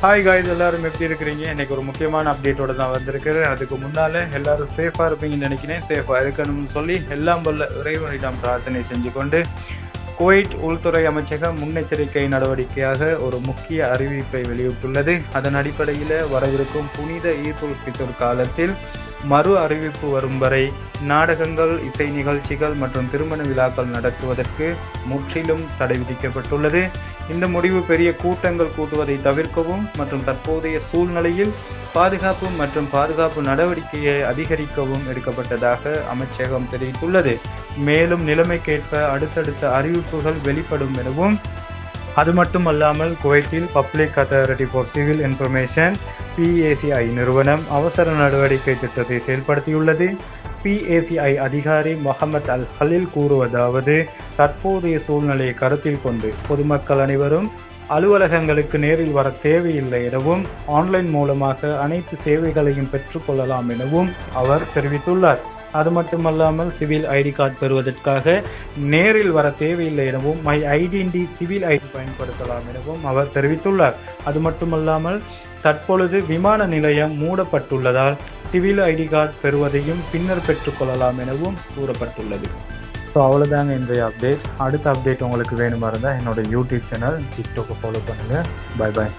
Hi guys, எல்லாரும் எப்படி இருக்கிறீங்க? இன்னைக்கு ஒரு முக்கியமான அப்டேட்டோட தான் வந்திருக்கிறேன். அதுக்கு முன்னால எல்லாரும் சேஃபாக இருப்பீங்கன்னு நினைக்கிறேன். சேஃபாக இருக்கணும்னு சொல்லி எல்லாம் வல்ல இறைவனிடம் பிரார்த்தனை செஞ்சு கொண்டு குவைட் உள்துறை அமைச்சகம் முன்னெச்சரிக்கை நடவடிக்கையாக ஒரு முக்கிய அறிவிப்பை வெளியிட்டுள்ளது. அதன் அடிப்படையில் வரவிருக்கும் புனித ஈத் உல் ஃபித்ர் காலத்தில் மறு அறிவிப்பு வரும் வரை நாடகங்கள், இசை நிகழ்ச்சிகள் மற்றும் திருமண விழாக்கள் நடத்துவதற்கு முற்றிலும் தடை விதிக்கப்பட்டுள்ளது. இந்த முடிவு பெரிய கூட்டங்கள் கூட்டுவதை தவிர்க்கவும் மற்றும் தற்போதைய சூழ்நிலையில் பாதுகாப்பு நடவடிக்கையை அதிகரிக்கவும் எடுக்கப்பட்டதாக அமைச்சகம் தெரிவித்துள்ளது. மேலும் நிலைமைக்கேற்ப அடுத்தடுத்த அறிவிப்புகள் வெளிப்படும் எனவும், அது மட்டுமல்லாமல் குவைத்தில் public authority for civil information PACI நிறுவனம் அவசர நடவடிக்கை திட்டத்தை செயல்படுத்தியுள்ளது. PACI அதிகாரி முகமது அல் ஹலீல் கூறுவதாவது, தற்போதைய சூழ்நிலையை கருத்தில் கொண்டு பொதுமக்கள் அனைவரும் அலுவலகங்களுக்கு நேரில் வர தேவையில்லை எனவும் ஆன்லைன் மூலமாக அனைத்து சேவைகளையும் பெற்றுக்கொள்ளலாம் எனவும் அவர் தெரிவித்துள்ளார். அது மட்டுமல்லாமல் சிவில் ஐடி கார்டு பெறுவதற்காக நேரில் வர தேவையில்லை எனவும் மை ஐடென்டி சிவில் ஐடி பயன்படுத்தலாம் எனவும் அவர் தெரிவித்துள்ளார். அது மட்டுமல்லாமல் தற்பொழுது விமான நிலையம் மூடப்பட்டுள்ளதால் சிவில் ஐடி கார்டு பெறுவதையும் பின்னர் பெற்றுக்கொள்ளலாம் எனவும் கூறப்பட்டுள்ளது. ஸோ அவ்வளோதாங்க இன்றைய அப்டேட். அடுத்த அப்டேட் உங்களுக்கு வேணுமா இருந்தால் என்னோட யூடியூப் சேனல் டிக்டாக்கை ஃபாலோ பண்ணுங்கள். பாய்.